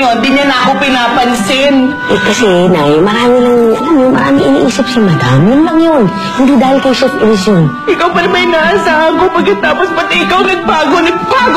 ngayon, di niya na ako pinapansin. Eh kasi, Nay, marami iniisip si Madam. Yun lang yun. Hindi dahil kay Chef Iris yun. Ikaw pa naman inaasahan ko pagkatapos pati ikaw nagbago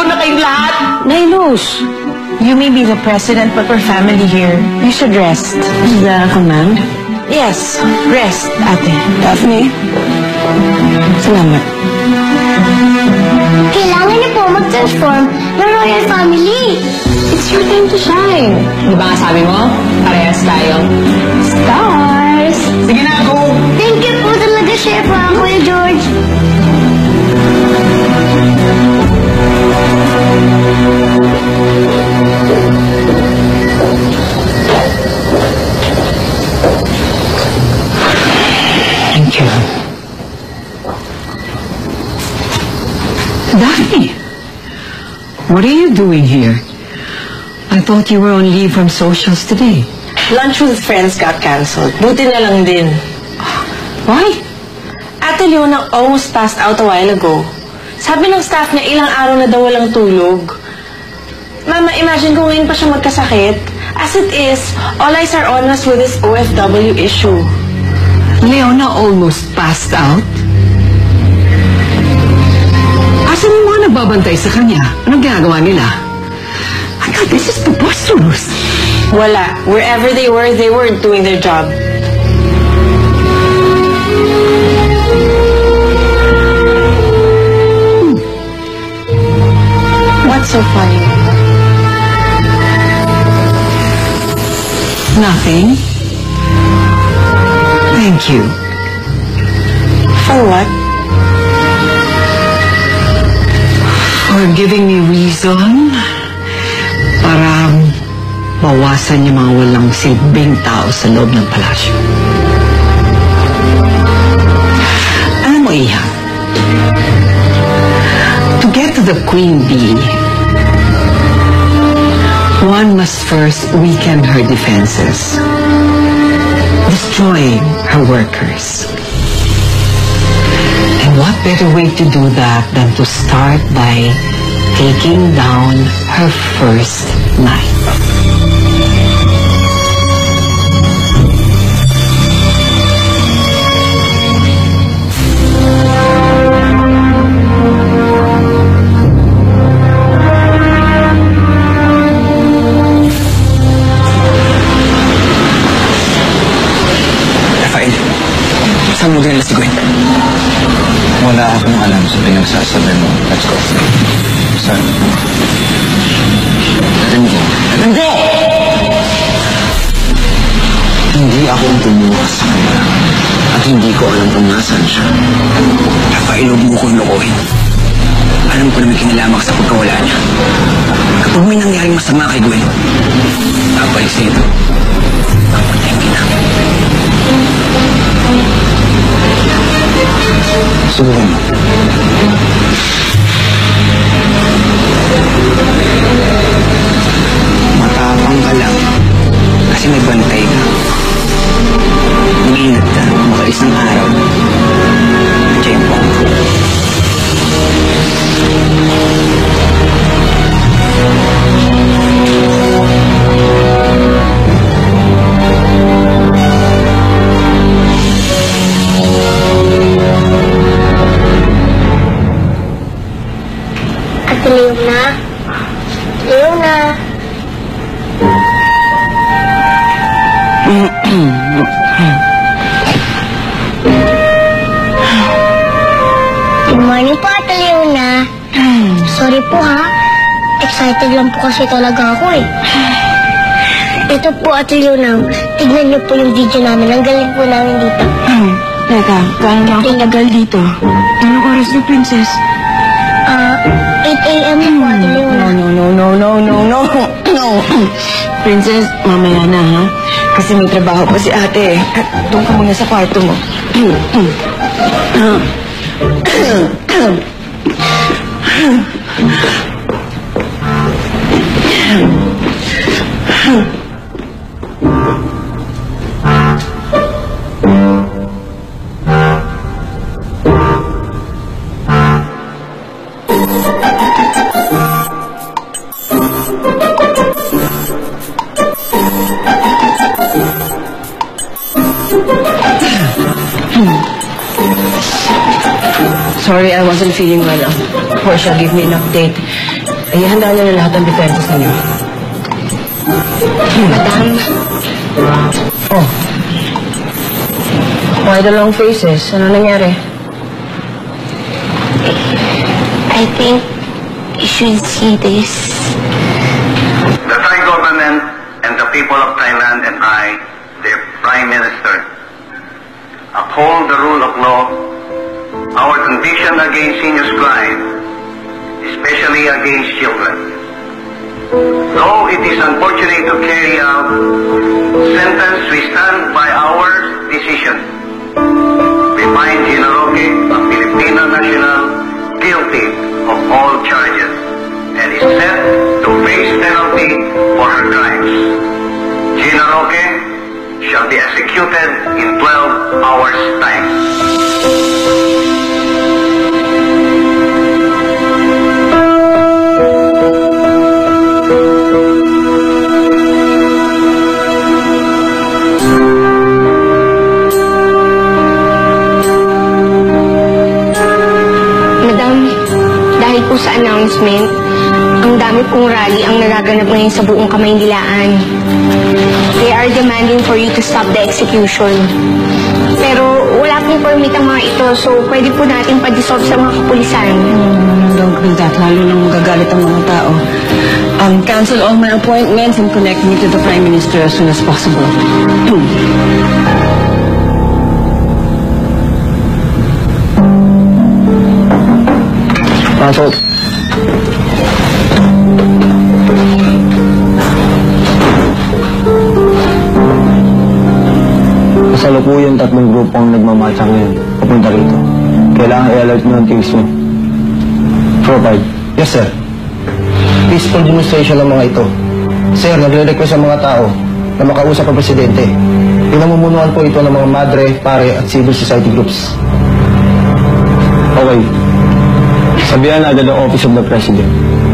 na kayong lahat. Nay, Luz, You may be the president, but we're family here. You should rest. is that a command? Yes, rest, ate. Daphne? Salamat. Kailangan niyo po mag-transform ng royal family. It's your time to shine. Di ba nga sabi mo? Parehas tayong stars. Sige na ako. Thank you po talaga, Chef, Kuya George. Thank you. Daphne, what are you doing here? I thought you were on leave from socials today. Lunch with friends got cancelled. Buti na lang din. Why? Ate Leona almost passed out a while ago. Sabi ng staff niya ilang araw na daw walang tulog. Mama, imagine kung ngayon pa siya magkasakit. As it is, all eyes are on us with this OFW issue. Leona almost passed out? Asan yung mga nagbabantay sa kanya? Anong ginagawa nila? I thought this is preposterous. Wala. Wherever they weren't doing their job. What's so funny? Nothing. Thank you. For what? For giving me reason para mawasan yung mga walang silbing tao sa loob ng palasyo. Alam mo, Iha, to get to the Queen Bee, one must first weaken her defenses, destroying her workers. And what better way to do that than to start by taking down her first knife? Saan mo din si Gwen? Wala akong alam sa pinagsasabi mo. Let's go. Saan? Alam ko! Hindi ako ang tumukas sa kanya. At hindi ko alam kung nasan siya. Rafael, huwag mo kong lokohin. Alam ko na may kinalamak sa pagkawala niya. Kapag may nangyaring masama kay Gwen, babalik sa ito. Papatayin kita. Subukan mo. Matapang ka lang kasi may bantay ka. Umiingat ka kung baka isang araw. Diyan po ako. Leona. Good morning po, Ate Leona. Sorry po ha. Excited lang po kasi talaga ako eh. Ito po, Ate Leona. Tignan niyo po yung video namin. Ang galing po namin dito. Teka, gaano na ako tagal dito? Anong oras na, Princess? 8 a.m. po, Ate Leona. No. Princess, mamaya na, ha? Kasi may trabaho pa si ate. Doon ka muna sa kwarto mo. Sorry, I wasn't feeling well. Portia, give me an update. Ay, handa na lahat ng defenses ninyo. Madam, Oh. Why the long faces? Ano nangyari? I think you should see this. The Thai government and the people of Thailand and I, their Prime Minister, uphold the rule of law. Our condition against heinous crime, especially against children. Though it is unfortunate to carry out sentence, we stand by our decision. We find Gina Roque, a Filipino national, guilty of all charges and is set to face penalty for her crimes. Gina Roque shall be executed in 12 hours' time. Sa announcement, ang dami pong rally ang nagaganap ngayon sa buong Kamaynilaan. They are demanding for you to stop the execution. Pero wala pong permit ang mga ito, so pwede po natin pa-dissolve sa mga kapulisan. Don't do that. Lalo nang magagalit ang mga tao. Cancel all my appointments and connect me to the Prime Minister as soon as possible. Pasok. Kasalukuyan tatlong grupo ang nagmamatcha ngayon papunta rito. Kailangan i-alert nyo ang teams nyo. Provide. Yes, sir. Peaceful demonstration ng mga ito. Sir, nagre-request ang mga tao na makausap ang presidente. Pinamumunuan po ito ng mga madre, pare at civil society groups. Okay. Sabihan na agad ang Office of the President.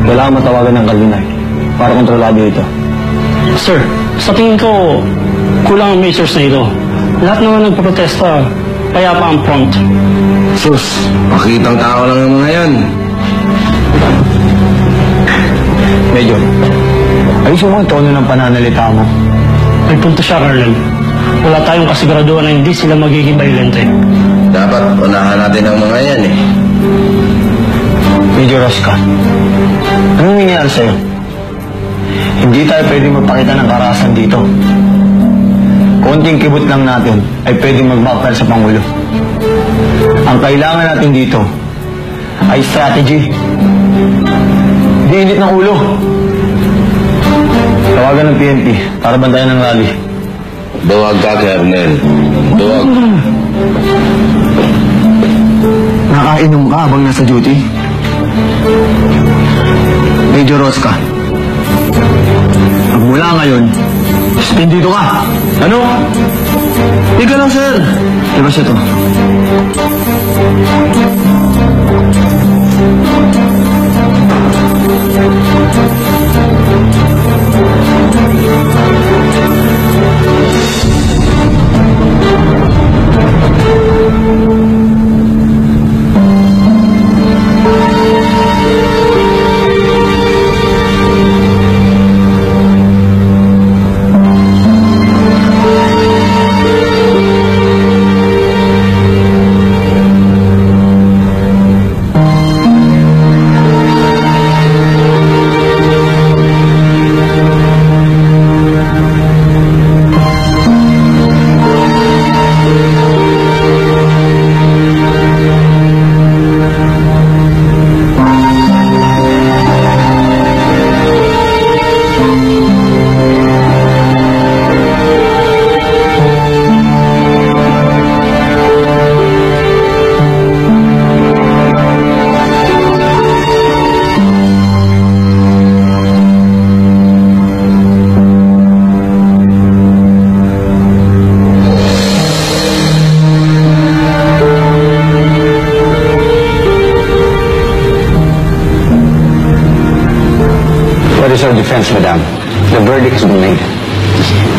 Kailangan matawagan ng Kalinay para kontrolado ito. Sir, sa tingin ko, kulang ang measures na ito. Lahat naman nagpaprotesta, kaya pa ang prompt. Sus, pakitang tao lang ang mga yan. Medyo, ayos mo ang tono ng pananalita mo. May punto siya, Carlen. Wala tayong kasiguraduhan na hindi sila magiging violente. Dapat unahan natin ang mga yan eh. Medyo Rosca, anong nangyayari sa'yo? Hindi tayo pwede magpakita ng karahasan dito. Konting kibot lang natin ay pwedeng mag-backfire sa Pangulo. Ang kailangan natin dito ay strategy. Di init ng ulo. Tawagan ng PNP para bantayan ng rally. Duwag ka, Colonel. Duwag. Nakainom ka habang nasa duty? Medyo Rosca, magmula ngayon, suspendido ka. Ano? Ika lang, sir. Diba siya to? What is our defense, Madam? The verdict's been made.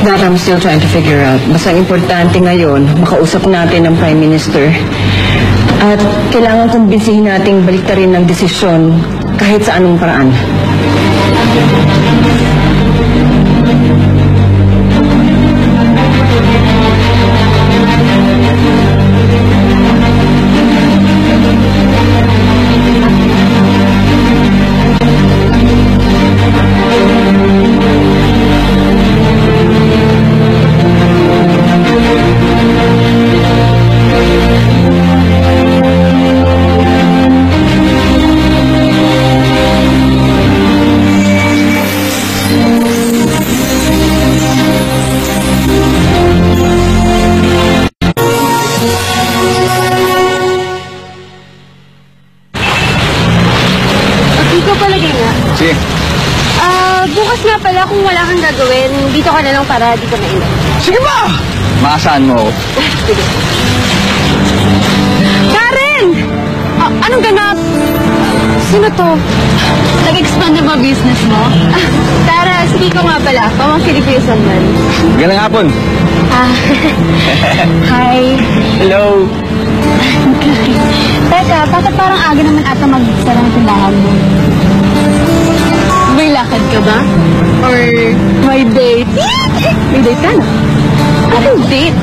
That I'm still trying to figure out. Basta importante ngayon, makausap natin ng Prime Minister. At kailangan kumbinsihin nating baliktarin ng desisyon kahit sa anong paraan. Bukas nga pala kung wala kang gagawin, dito ka na lang para di ka mainit. Sige ba? Maasahan mo ako. Sige. Karen! Anong ganap? Sino to? Nag-expand na ba business mo? Tara, sige ko nga pala. Pamangkin ko yung Salman. Galang hapon. Hi. Hello. Teka, bakit parang aga naman ata mag-sara ng tindahan mo? May lakad ka ba? Or may date? May date ka na? Anong date?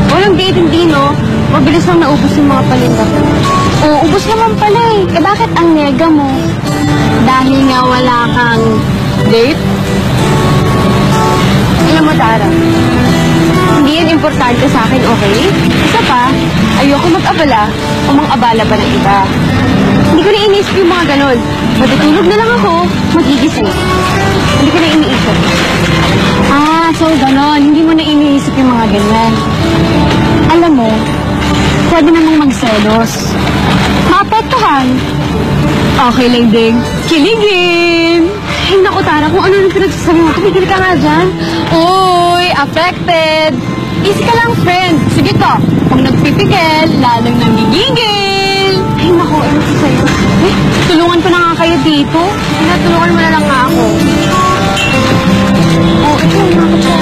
Walang date, hindi, no? Mabilis lang naubos yung mga palinda ko. Oo, ubos naman pala eh. Eh bakit ang nega mo? Dahil nga wala kang date? Alam mo, Tara, hindi yan importante sa akin, okay? Isa pa, ayoko mag-abala o mang-abala pa ng iba. Hindi ko na iniisip yung mga ganon. Matutulog na lang ako, magigising. Hindi ko na iniisip. So ganon. Hindi mo na iniisip yung mga ganyan. Alam mo, pwede namang magselos. Maapektuhan. Okay lang ding. Kiligin! Ay, naku, Tara, kung ano nang pinagsasabi mo, tumigil ka nga dyan. Uy, affected! Easy ka lang, friend. Sige to, kung nagpipigil, lalong nanggigigil. Ay, naku, ano sa sa'yo? Eh, tulungan ko na nga kayo dito. Tulungan mo na lang nga ako. Oh, ito, nakapag siya.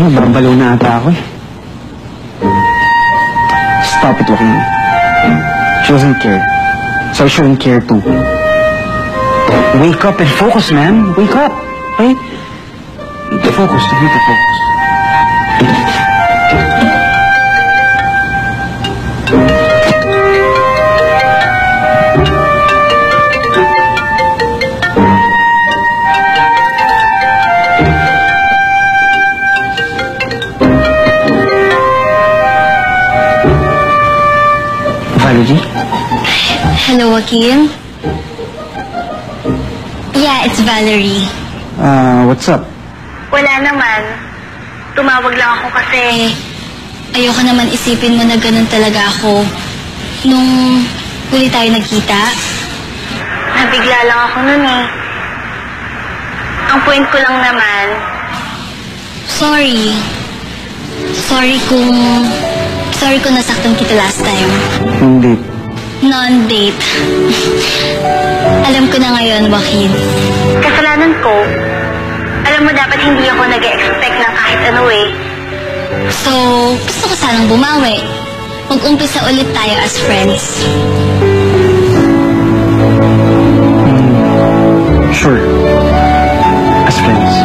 Babalo na ata ako eh. Stop it, Joaquin. She doesn't care. So I shouldn't care too. Wake up and focus, man. Wake up, right? You need to focus. You need to focus. Valerie? Hello, Joaquin. Yeah, it's Valerie. What's up? Wala naman. Tumawag lang ako kasi ayoko naman isipin mo na ganun talaga ako nung huli tayo nagkita. Nabigla lang ako nun eh. Ang point ko lang naman, sorry kung nasaktan kita last time. Hindi. Non-date. Alam ko na ngayon, Joaquin. Kasalanan ko. Alam mo, dapat hindi ako nag-expect ng kahit ano eh. So, gusto ko sanang bumawi. Mag-umpisa ulit tayo as friends. Sure. As friends.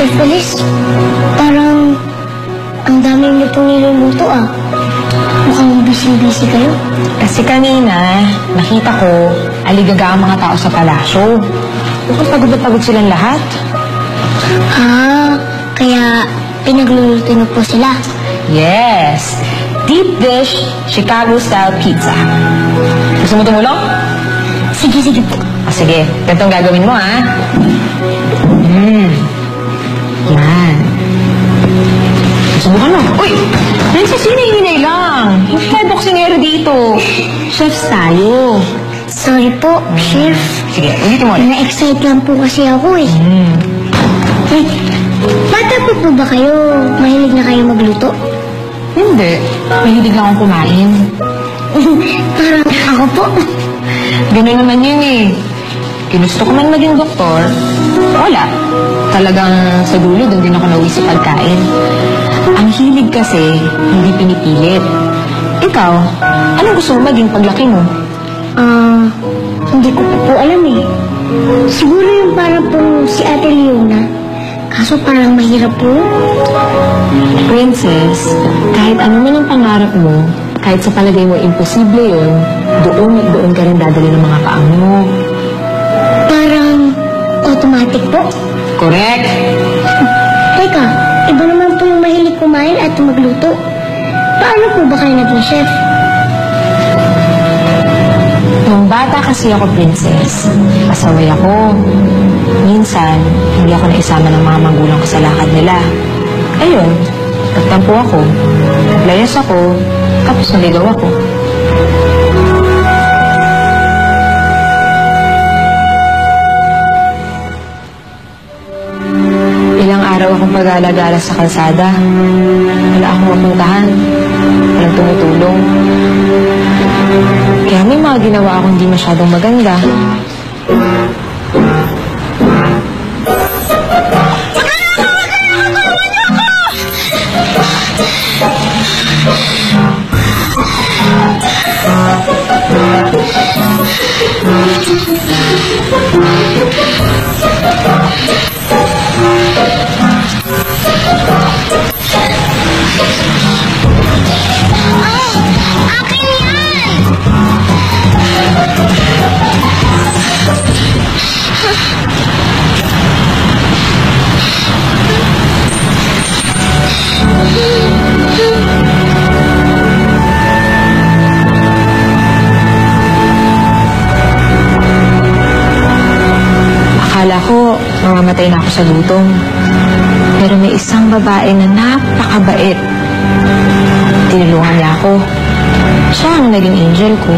Chef Feliz, parang ang dami niyo pong niluluto ah. Mukhang busy-busy kayo. Kasi kanina, nakita ko, aligaga ang mga tao sa palasyo. Mukhang pagod na pagod silang lahat. Ah, kaya pinagluluto niyo po sila. Yes! Deep dish, Chicago-style pizza. Gusto mo tumulong? Sige po. Sige, ganito ang gagawin mo, ha? Yan. Subukan mo. Uy! Princess, hinihinay lang. Hindi tayo boksingero dito. Chefs tayo. Sorry po, Chef. Sige, ulitin mo. Na-excite lang po kasi ako eh. Eh, bata po ba kayo? Mahilig na kayo magluto? Hindi. Mahilig lang akong kumain. Parang ako po. Gano'n naman yun eh. Ginusto ko man maging doktor, wala. Talagang sa dulo, doon din ako nauwi sa pagkain. Ang hilig kasi, hindi pinipilit. Ikaw, anong gusto mo maging paglaki mo? Hindi ko po alam eh. Siguro yung parang po si Ate Leona. Kaso parang mahirap po. Princess, kahit ano man ang pangarap mo, kahit sa palagay mo imposible yun, doon at doon ka rin dadali ng mga paang mo. Parang automatic po. Correct! Teka, iba naman po yung mahilig kumain at magluto. Paano po ba kayo naging chef? Nung bata kasi ako, Princess, pasaway ako. Minsan, hindi ako naisama ng mga magulang ko sa lakad nila. Ayun, nagtampo ako. Naglayas ako, tapos naligaw ako. Ilang araw akong pag-alagala sa kalsada. Wala akong mapuntahan. Walang tumutulong. Kaya may mga ginawa akong hindi masyadong maganda. Akala ko, mamamatay na ako sa gutom. Pero may isang babae na napakabait. Tinulungan niya ako. Siya ang naging angel ko.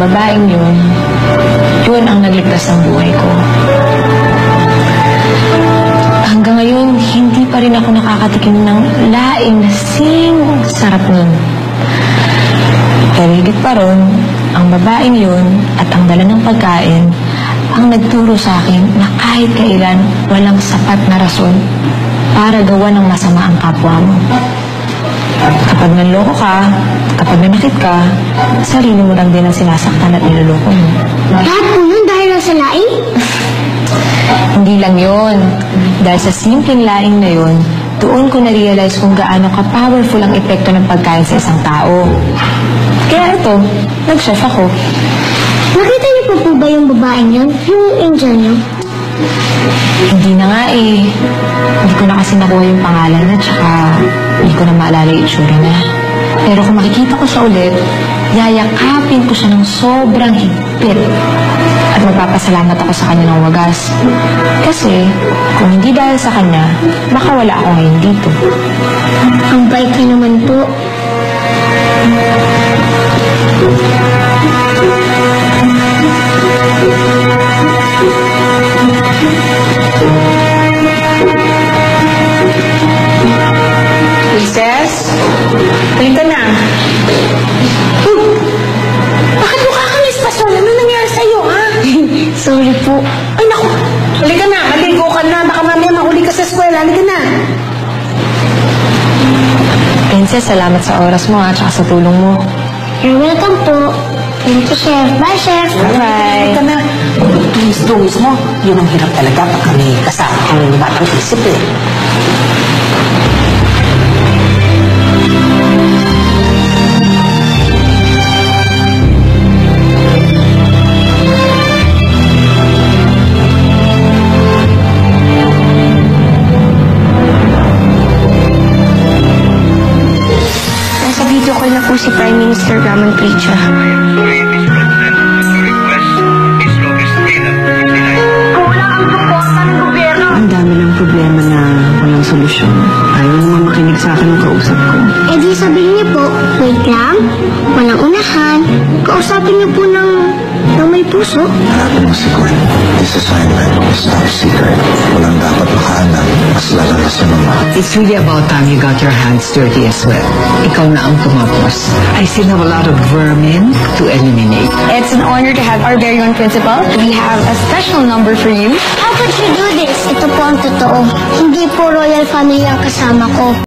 Babaeng yun ang nagligtas ng buhay ko. Hanggang ngayon, hindi pa rin ako nakakatikim ng laing na sarap nun. Pero higit pa ron, ang babaeng yun at ang dala ng pagkain ang nagturo sa akin na kahit kailan walang sapat na rason para gawa ng masama ang kapwa mo. Kapag nanloko ka, kapag nanakit ka, sarili mo lang din ang sinasaktan at niloloko mo. Lahat po yun dahil lang sa laing? Hindi lang yun. Dahil sa simpleng laing na yun, doon ko na-realize kung gaano ka-powerful ang epekto ng pagkain sa isang tao. Kaya ito, nag-chef ako. Nakita niyo po ba yung babaeng yun? Yung angel niyo? Hindi na nga eh. Hindi ko na kasi nakuha yung pangalan na tsaka hindi ko na maalala yung itsura na. Pero kung makikita ko siya ulit, yayakapin ko siya ng sobrang higpit. At magpapasalamat ako sa kanya ng wagas. Kasi kung hindi dahil sa kanya, baka wala ako ngayon dito. Ang bait niyo naman po. Princess? Halika na. Bakit mukha ka nispason? Ano nangyari sa'yo, ha? Sorry po. Ay, naku. Halika na. Maligo ka na. Baka mamaya mahuli ka sa eskwela. Halika na. Princess, salamat sa oras mo at saka sa tulong mo. You're welcome po. Thank you, Chef. Bye, Chef. Bye! Halika na. Tumis-tumis mo. Yun ang hirap talaga pag kami kasama kang batang isip, eh. Nasa video call na po si Prime Minister Ramon Pricha. Ang dami ng problema na walang solusyon. Ayaw naman makinig sa akin ng kausap ko. Eh di sabihin niyo po, wait lang, walang unahan, kausapin niyo po ng may puso. Hanapin mo si Gwen. This assignment is top secret. Walang dapat makaalam. Mas lalalas yung mama. It's really about time you got your hands dirty as well. Ikaw na ang tumapos. I still have a lot of vermin to eliminate. It's an honor to have our very own principal. We have a special number for you. How could you do this? Ito po ang totoo. Hindi po royal family ang kasama ko.